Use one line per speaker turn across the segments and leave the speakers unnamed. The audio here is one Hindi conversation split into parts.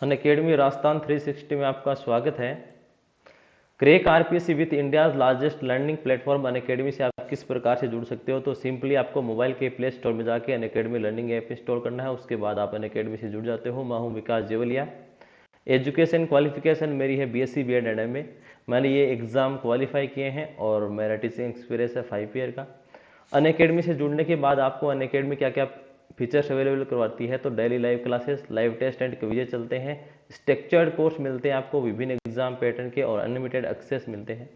अनअकैडमी राजस्थान 360 में आपका स्वागत है। Crack RPSC with India's largest learning platform Unacademy से आप किस प्रकार से जुड़ सकते हो। तो सिंपली आपको मोबाइल के प्ले स्टोर में जाके अनअकैडमी लर्निंग ऐप इंस्टॉल करना है, उसके बाद आप अनअकैडमी से जुड़ जाते हो। मैं हूं विकास जेवलिया। एजुकेशन क्वालिफिकेशन मेरी है बीएससी बीएड एंड एमए। मैंने ये एग्ज़ाम क्वालिफाई किए हैं और मेरा टीचिंग एक्सपीरियंस है 5 ईयर का। अनअकैडमी से जुड़ने के बाद आपको अनअकैडमी क्या क्या फीचर्स अवेलेबल करवाती है, तो daily live classes, live test and quizzes चलते हैं, स्ट्रक्चर्ड कोर्स मिलते हैं आपको विभिन्न एग्जाम पैटर्न के और अनलिमिटेड एक्सेस मिलते हैं।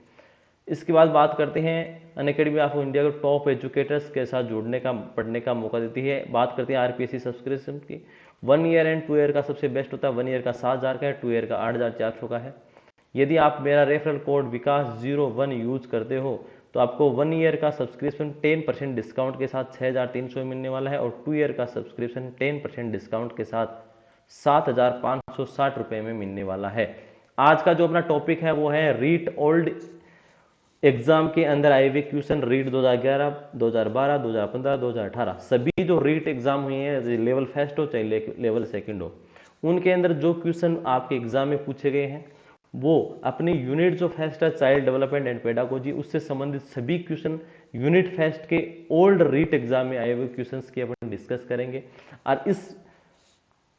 इसके बाद बात करते हैं अनअकैडमी आपको इंडिया के टॉप एजुकेटर्स के साथ जुड़ने का पढ़ने का मौका देती है। बात करते हैं आरपीएससी सब्सक्रिप्शन की। 1 ईयर एंड 2 ईयर का सबसे बेस्ट होता है। 1 ईयर का 7,000 का है, 2 ईयर का 8,400 का है। यदि आप मेरा रेफरल कोड विकास01 यूज करते हो तो आपको 1 ईयर का सब्सक्रिप्शन 10% डिस्काउंट के साथ 6,300 मिलने वाला है और 2 ईयर का सब्सक्रिप्शन 10% डिस्काउंट के साथ 7,560 रुपये में मिलने वाला है। आज का जो अपना टॉपिक है वो है रीट ओल्ड एग्जाम के अंदर आए हुए क्वेश्चन, रीट 2011, 2012, 2015, 2018 सभी जो रीट एग्जाम हुए हैं, लेवल फर्स्ट हो चाहे लेवल सेकंड हो, उनके अंदर जो क्वेश्चन आपके एग्जाम में पूछे गए हैं वो अपनी यूनिट जो फर्स्ट है चाइल्ड डेवलपमेंट एंड पेडागोजी, उससे संबंधित सभी क्वेश्चन यूनिट फर्स्ट के ओल्ड रीट एग्जाम में आए हुए क्वेश्चंस की अपन डिस्कस करेंगे। और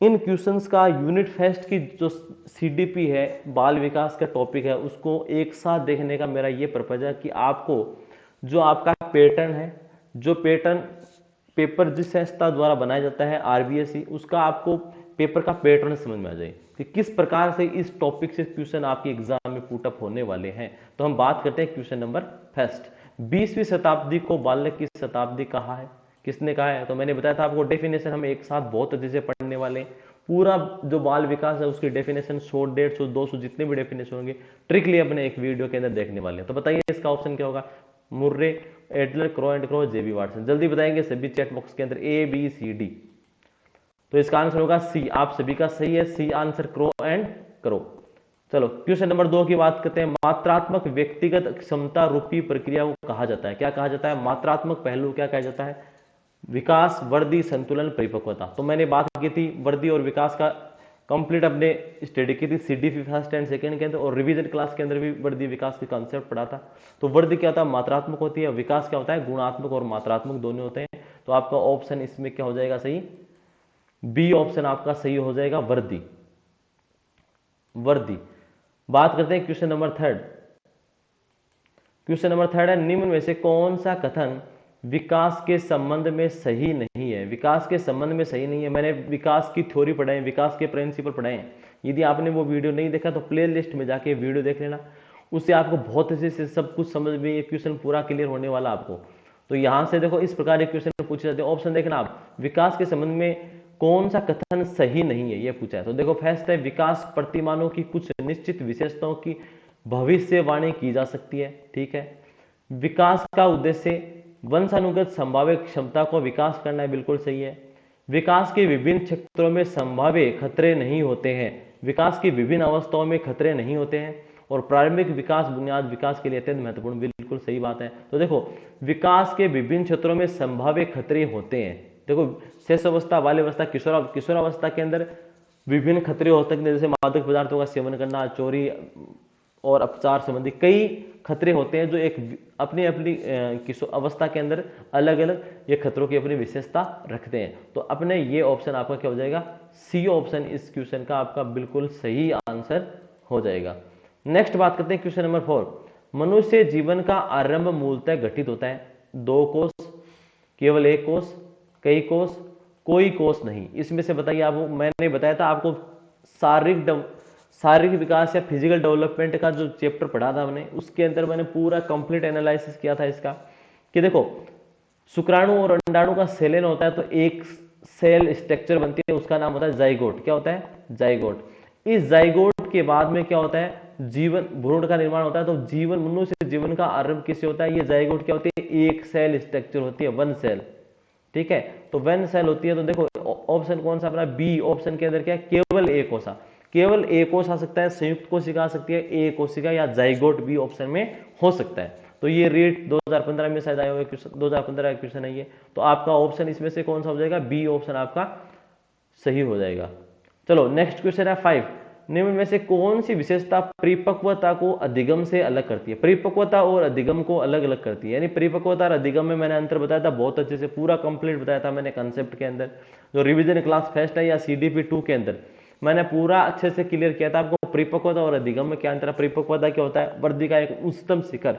इन क्वेश्चंस का यूनिट फर्स्ट की जो सीडीपी है, बाल विकास का टॉपिक है, उसको एक साथ देखने का मेरा ये पर्पज है कि आपको जो आपका पैटर्न है, जो पैटर्न पेपर जिस संस्था द्वारा बनाया जाता है आरबीएससी, उसका आपको पेपर का पैटर्न समझ में आ जाए कि किस प्रकार से इस टॉपिक से क्वेश्चन आपके एग्जाम में पुटअप होने वाले हैं। तो हम बात करते हैं क्वेश्चन नंबर फर्स्ट। 20वीं शताब्दी को बाल्य की शताब्दी कहा है, किसने कहा है? तो मैंने बताया था आपको डेफिनेशन हम एक साथ बहुत अच्छे से पढ़ने वाले। पूरा जो बाल विकास है उसकी डेफिनेशन 100, 150, 200 जितने भी डेफिनेशन होंगे ट्रिकली अपने एक वीडियो के अंदर देखने वाले हैं। तो बताइए इसका ऑप्शन क्या होगा? Murray, Adler, Crow and Crow, J B Watson. जल्दी बताएंगे सभी चैट बॉक्स के अंदर ए बी सी डी। तो इसका आंसर होगा सी। आप सभी का सही है, C answer, Crow and Crow. चलो क्वेश्चन नंबर 2 की बात करते हैं। मात्रात्मक व्यक्तिगत क्षमता रूपी प्रक्रिया को कहा जाता है, क्या कहा जाता है? मात्रात्मक पहलू क्या कहा जाता है? विकास, वृद्धि, संतुलन, परिपक्वता। तो मैंने बात की थी वृद्धि और विकास का कंप्लीट अपने स्टडी की थी सीडीपी फर्स्ट एंड सेकंड के अंदर, और रिवीजन क्लास के अंदर भी वृद्धि विकास की कॉन्सेप्ट पढ़ा था। तो वृद्धि क्या होता है? मात्रात्मक होती है। विकास क्या होता है? गुणात्मक और मात्रात्मक दोनों होते हैं। तो आपका ऑप्शन इसमें क्या हो जाएगा सही? बी ऑप्शन आपका सही हो जाएगा, वृद्धि। वृद्धि। बात करते हैं क्वेश्चन नंबर 3। क्वेश्चन नंबर 3 है, निम्न में से कौन सा कथन विकास के संबंध में सही नहीं है? विकास के संबंध में सही नहीं है। मैंने विकास की थ्योरी पढ़ाई, विकास के प्रिंसिपल पढ़ाए। यदि आपने वो वीडियो नहीं देखा तो प्ले लिस्ट में जाके वीडियो देख लेना, उससे आपको बहुत अच्छे से सब कुछ समझ में ये क्वेश्चन पूरा क्लियर होने वाला आपको। तो यहां से देखो इस प्रकार के क्वेश्चन पूछे जाते हैं। ऑप्शन देखना आप, विकास के संबंध में कौन सा कथन सही नहीं है ये पूछा है। तो देखो फर्स्ट है, विकास प्रतिमानों की कुछ निश्चित विशेषताओं की भविष्यवाणी की जा सकती है, ठीक है। विकास का उद्देश्य वंशानुगत संभाव्य क्षमता को विकास करना है, बिल्कुल सही है। विकास के विभिन्न क्षेत्रों में संभाव्य खतरे नहीं होते हैं, विकास की विभिन्न अवस्थाओं में खतरे नहीं होते हैं, और प्रारंभिक विकास बुनियाद विकास के लिए अत्यंत महत्वपूर्ण, बिल्कुल सही बात है। तो देखो विकास के विभिन्न क्षेत्रों में संभाव्य खतरे होते हैं। देखो शेष अवस्था, बाल्यावस्था, किशोरावस्था के अंदर विभिन्न खतरे हो सकते हैं, जैसे मादक पदार्थों का सेवन करना, चोरी और अपचार संबंधी कई खतरे होते हैं जो एक अपनी अपनी किशोर अवस्था के अंदर अलग अलग ये खतरों की अपनी विशेषता रखते हैं। तो अपने ये ऑप्शन आपका क्या हो जाएगा? सी ऑप्शन इस क्वेश्चन का आपका बिल्कुल सही आंसर हो जाएगा। नेक्स्ट बात करते हैं क्वेश्चन नंबर 4। मनुष्य जीवन का आरंभ मूलतः घटित होता है 2 कोष, केवल 1 कोष, कई कोष, कोई कोष नहीं। इसमें से बताइए आपको। मैंने बताया था आपको शारीरिक विकास या फिजिकल डेवलपमेंट का जो चैप्टर पढ़ा था हमने, उसके अंदर मैंने पूरा कंप्लीट एनालिसिस किया था इसका कि देखो शुक्राणु और अंडाणु का सेलन होता है तो एक सेल स्ट्रक्चर बनती है, उसका नाम होता है जाइगोट। क्या होता है? जाइगोट। इस जाइगोट के बाद में क्या होता है? जीवन, भ्रूण का निर्माण होता है। तो जीवन, मनुष्य जीवन का आरंभ किससे होता है? ये जाइगोट क्या होती है? एक सेल स्ट्रक्चर होती है, 1 सेल, ठीक है। तो 1 सेल होती है। तो देखो ऑप्शन कौन सा अपना? बी ऑप्शन के अंदर क्या है? केवल एक कोषा। केवल एक कोष आ सकता है, संयुक्त कोशिका आ सकती है, एक कोशिका या जाइगोट बी ऑप्शन में हो सकता है। तो ये रेट 2015 में शायद आया हुआ क्वेश्चन, 2015 का क्वेश्चन है ये। तो आपका ऑप्शन इसमें से कौन सा हो जाएगा? बी ऑप्शन आपका सही हो जाएगा। चलो नेक्स्ट क्वेश्चन है 5। निम्न में से कौन सी विशेषता परिपक्वता को अधिगम से अलग करती है? परिपक्वता और अधिगम को अलग अलग करती है, यानी परिपक्वता और अधिगम में मैंने अंतर बताया था, बहुत अच्छे से पूरा कंप्लीट बताया था मैंने कंसेप्ट के अंदर। जो रिवीजन क्लास फेस्ट है या CDP 2 के अंदर मैंने पूरा अच्छे से क्लियर किया था आपको परिपक्वता और अधिगम में क्या अंतर है। परिपक्वता क्या होता है? वृद्धि का एक उच्चतम शिखर,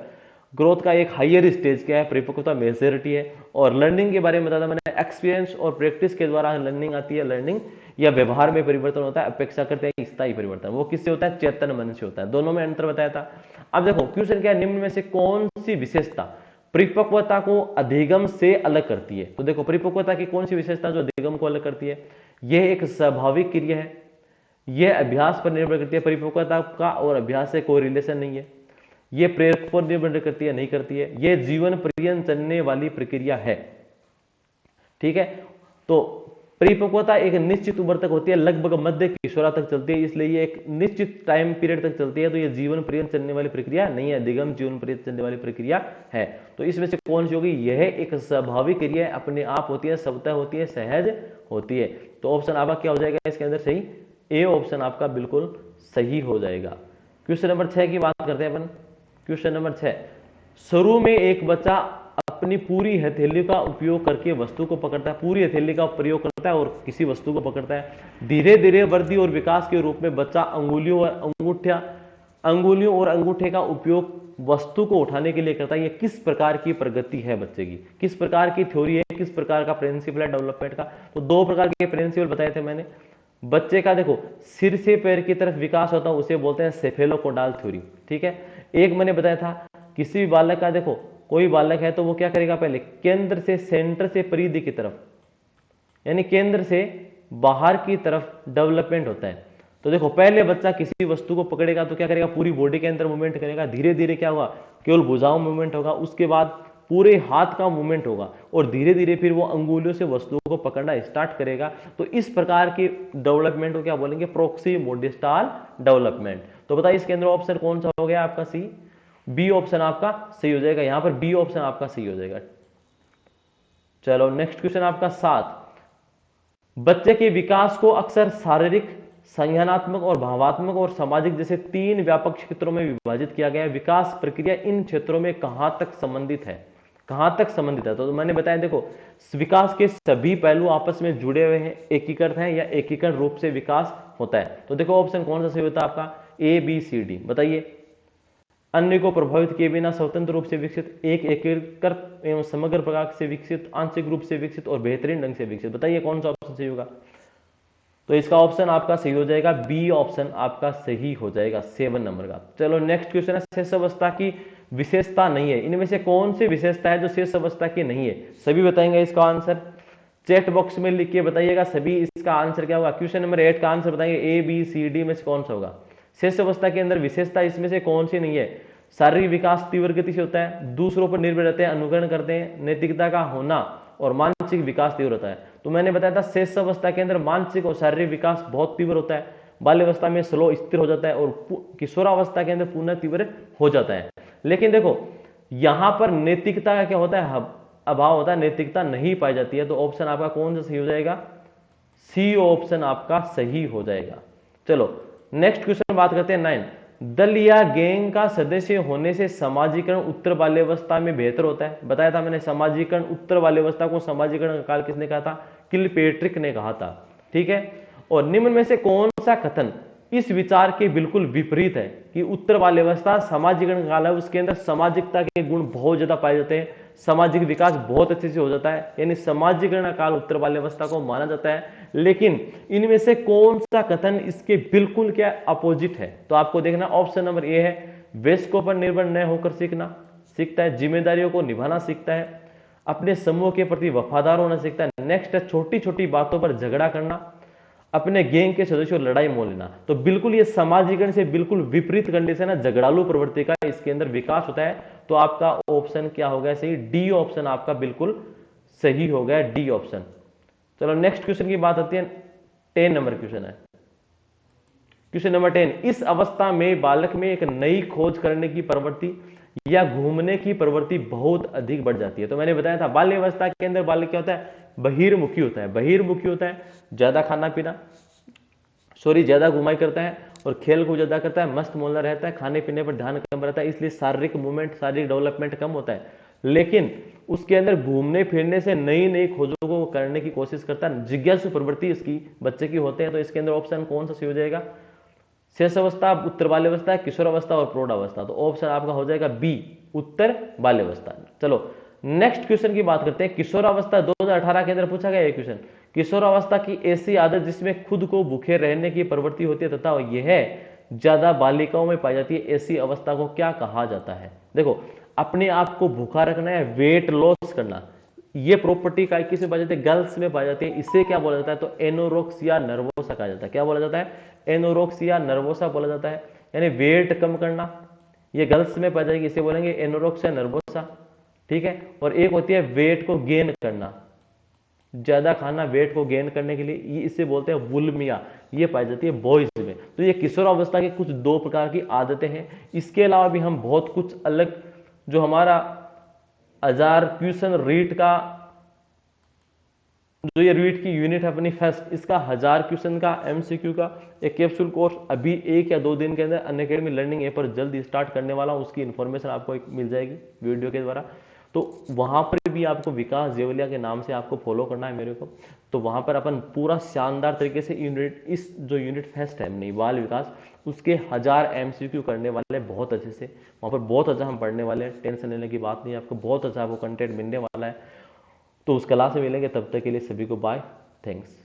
ग्रोथ का एक हायर स्टेज क्या है? परिपक्वता मेजोरिटी है। और लर्निंग के बारे में बताया मैंने, एक्सपीरियंस और प्रैक्टिस के द्वारा लर्निंग आती है। लर्निंग या व्यवहार में परिवर्तन होता है, अपेक्षा करते हैं स्थायी परिवर्तन, वो किससे होता है? चेतन मन से होता है। दोनों में अंतर बताया था। अब देखो क्वेश्चन क्या है, निम्न में से कौन सी विशेषता परिपक्वता को अधिगम से अलग करती है? तो देखो परिपक्वता की कौन सी विशेषता जो अधिगम को अलग करती है? यह एक स्वाभाविक क्रिया है, यह अभ्यास पर निर्भर करती है। परिपक्वता का और अभ्यास से कोई रिलेशन नहीं है। यह प्रेरक पर निर्भर करती है, नहीं करती है। यह जीवन पर्यंत चलने वाली प्रक्रिया है। ठीक है, तो परिपक्वता एक निश्चित उम्र तक होती है, लगभग मध्य किशोरा तक चलती है, इसलिए ये एक निश्चित टाइम पीरियड तक चलती है। तो ये जीवन पर्यंत चलने वाली प्रक्रिया नहीं है, अधिगम जीवन पर्यंत चलने वाली प्रक्रिया है। तो इसमें से कौन सी होगी? यह एक स्वाभाविक क्रिया है, अपने आप होती है, स्वतः होती है, सहज होती है। तो ऑप्शन आपका क्या हो जाएगा इसके अंदर? सही ए ऑप्शन आपका बिल्कुल सही हो जाएगा। क्वेश्चन नंबर 6 की बात करते हैं अपन। क्वेश्चन नंबर 6, शुरू में एक बच्चा अपनी पूरी हथेली का उपयोग करके वस्तु को पकड़ता है, पूरी हथेली का प्रयोग करता है और किसी वस्तु को पकड़ता है। धीरे धीरे वृद्धि और विकास के रूप में बच्चा अंगुलियों और अंगूठे का उपयोग वस्तु को उठाने के लिए करता है। ये किस प्रकार की प्रगति है बच्चे की? किस प्रकार की थ्योरी है? किस प्रकार का प्रिंसिपल है डेवलपमेंट का? तो दो प्रकार के प्रिंसिपल बताए थे मैंने। बच्चे का देखो सिर से पैर की तरफ विकास होता है, उसे बोलते हैं सेफेलोकोडाल थ्योरी। ठीक है, एक मैंने बताया था किसी भी बालक का, देखो कोई बालक है तो वो क्या करेगा? पहले केंद्र से, सेंटर से परिधि की तरफ, यानी केंद्र से बाहर की तरफ डेवलपमेंट होता है। तो देखो पहले बच्चा किसी वस्तु को पकड़ेगा तो क्या करेगा? पूरी बॉडी के अंदर मूवमेंट करेगा। धीरे धीरे क्या होगा? केवल भुजाओं मूवमेंट होगा, उसके बाद पूरे हाथ का मूवमेंट होगा और धीरे धीरे फिर वो अंगुलियों से वस्तुओं को पकड़ना स्टार्ट करेगा। तो इस प्रकार की डेवलपमेंट को क्या बोलेंगे? प्रोक्सीमोडिस्टाल डेवलपमेंट। तो बताइए इसके अंदर ऑप्शन कौन सा हो गया आपका? सी, बी ऑप्शन आपका सही हो जाएगा। यहां पर बी ऑप्शन आपका सही हो जाएगा। चलो नेक्स्ट क्वेश्चन आपका 7। बच्चे के विकास को अक्सर शारीरिक, संज्ञानात्मक और भावात्मक और सामाजिक जैसे 3 व्यापक क्षेत्रों में विभाजित किया गया है। विकास प्रक्रिया इन क्षेत्रों में कहां तक संबंधित है? कहां तक संबंधित है? तो मैंने बताया देखो विकास के सभी पहलू आपस में जुड़े हुए हैं, एकीकृत हैं या एकीकरण रूप से विकास होता है। तो देखो ऑप्शन कौन सा सही होता है आपका? ए, बी, सी, डी। बताइए। अन्य को प्रभावित किए बिना स्वतंत्र रूप से विकसित, एक एकीकृत एवं समग्र प्रकार से विकसित, आंशिक रूप से विकसित और बेहतरीन ढंग से विकसित। बताइए कौन सा ऑप्शन सही होगा? तो इसका ऑप्शन आपका सही हो जाएगा, बी ऑप्शन आपका सही हो जाएगा, 7 नंबर का। चलो नेक्स्ट क्वेश्चन है, शेष अवस्था की विशेषता नहीं है। इनमें से कौन सी विशेषता है जो शेष अवस्था की नहीं है? सभी बताएंगे इसका आंसर, चैट बॉक्स में लिख के बताइएगा सभी इसका आंसर क्या होगा। क्वेश्चन नंबर 8 का आंसर बताएंगे, ए, बी, सी, डी में से कौन सा होगा? शेष अवस्था के अंदर विशेषता इसमें से कौन सी नहीं है? शारीरिक विकास तीव्र गति से होता है, दूसरों पर निर्भर रहते हैं, अनुकरण करते हैं, नैतिकता का होना और मानसिक विकास तीव्र होता है। तो मैंने बताया था शेष अवस्था के अंदर मानसिक और शारीरिक विकास बहुत तीव्र होता है, बाल्यावस्था में स्लो स्थिर हो जाता है और किशोरावस्था के अंदर पुनः तीव्र हो जाता है। लेकिन देखो यहां पर नैतिकता का क्या होता है? अभाव होता है, नैतिकता नहीं पाई जाती है। तो ऑप्शन आपका कौन सा सही हो जाएगा? सी ऑप्शन आपका सही हो जाएगा। चलो नेक्स्ट क्वेश्चन बात करते हैं 9। दल या गैंग का सदस्य होने से समाजीकरण उत्तर बाल्यावस्था में बेहतर होता है। बताया था मैंने समाजीकरण उत्तर बाल्यावस्था को समाजीकरण का काल किसने कहा था? किलपेट्रिक ने कहा था। ठीक है, और निम्न में से कौन सा कथन इस विचार के बिल्कुल विपरीत है कि उत्तर बाल्यावस्था सामाजिकरण काल है, उसके अंदर सामाजिकता के गुण बहुत ज्यादा पाए जाते हैं, सामाजिक विकास बहुत अच्छे से हो जाता है, यानी सामाजिकरण काल उत्तर बाल्यावस्था को माना जाता है। लेकिन इनमें से कौन सा कथन इसके बिल्कुल क्या अपोजिट है? तो आपको देखना ऑप्शन नंबर ए है, वयस्कों पर निर्भर न होकर सीखता है, जिम्मेदारियों को निभाना सीखता है, अपने समूह के प्रति वफादार होना सीखता है। नेक्स्ट है छोटी छोटी बातों पर झगड़ा करना, अपने गैंग के सदस्यों लड़ाई मोल लेना। तो बिल्कुल ये सामाजिकरण से बिल्कुल विपरीत कंडीशन है, झगड़ालू प्रवृत्ति का इसके अंदर विकास होता है। तो आपका ऑप्शन क्या हो गया सही? डी ऑप्शन आपका बिल्कुल सही हो गया, डी ऑप्शन। चलो नेक्स्ट क्वेश्चन की बात आती है, 10 नंबर क्वेश्चन है। क्वेश्चन नंबर 10, इस अवस्था में बालक में एक नई खोज करने की प्रवृत्ति या घूमने की प्रवृत्ति बहुत अधिक बढ़ जाती है। तो मैंने बताया था बाल्यावस्था के अंदर बालक क्या होता है? बहिर्मुखी होता है, बहिर्मुखी होता है, ज्यादा खाना पीना, सॉरी ज्यादा घुमाई करता है और खेल कूद ज्यादा करता है, मस्त मौला रहता है, खाने पीने पर ध्यान कम रहता है, इसलिए शारीरिक मूवमेंट, शारीरिक डेवलपमेंट कम होता है। लेकिन उसके अंदर घूमने फिरने से नई नई खोजों को करने की कोशिश करता है, जिज्ञासु प्रवृत्ति इसकी बच्चे की होते हैं। तो इसके अंदर ऑप्शन कौन सा सही हो जाएगा? शेष अवस्था, उत्तर बाल्यावस्था, किशोर अवस्था और प्रौढ़ अवस्था। तो ऑप्शन आपका हो जाएगा बी, उत्तर बाल्यावस्था। चलो नेक्स्ट क्वेश्चन की बात करते हैं। किशोर अवस्था 2018 के अंदर पूछा गया ये क्वेश्चन। किशोर अवस्था की ऐसी आदत जिसमें खुद को भूखे रहने की प्रवृत्ति होती है तथा यह ज्यादा बालिकाओं में पाई जाती है, ऐसी अवस्था को क्या कहा जाता है? देखो, अपने आप को भूखा रखना है, वेट लॉस करना, ये प्रॉपर्टी का किस में पाई जाती है? गर्ल्स में पाई जाती है। इसे क्या बोला जाता है? तो एनोरेक्सिया नर्वोसा कहा जाता है। क्या बोला जाता है? एनोरेक्सिया नर्वोसा बोला जाता है। यानी वेट कम करना, ये गर्ल्स में पाई जाएगी, इसे बोलेंगे एनोरेक्सिया नर्वोसा। ठीक है। और एक होती है वेट को गेन करना, ज्यादा खाना वेट को गेन करने के लिए, ये इसे बोलते हैं बुलिमिया, ये पाई जाती है बॉयज में। तो ये किशोर अवस्था की कुछ दो प्रकार की आदतें हैं। इसके अलावा भी हम बहुत कुछ अलग, जो हमारा 1000 क्वेश्चन रीट का, जो ये रीट की यूनिट है अपनी फर्स्ट, इसका 1000 क्वेश्चन का एमसीक्यू का एक कैप्सूल कोर्स अभी 1 या 2 दिन के अंदर अनअकैडमी लर्निंग ऐप पर जल्द स्टार्ट करने वाला हूं। उसकी इन्फॉर्मेशन आपको मिल जाएगी वीडियो के द्वारा। तो वहां पर भी आपको विकास जेवलिया के नाम से आपको फॉलो करना है मेरे को। तो वहां पर अपन पूरा शानदार तरीके से यूनिट, इस जो यूनिट फर्स्ट है अपनी बाल विकास, उसके 1000 एमसीक्यू करने वाले बहुत अच्छे से। वहां पर बहुत अच्छा हम पढ़ने वाले हैं, टेंशन लेने की बात नहीं है, आपको बहुत अच्छा आपको कंटेंट मिलने वाला है। तो उस क्लास में मिलेंगे, तब तक के लिए सभी को बाय, थैंक्स।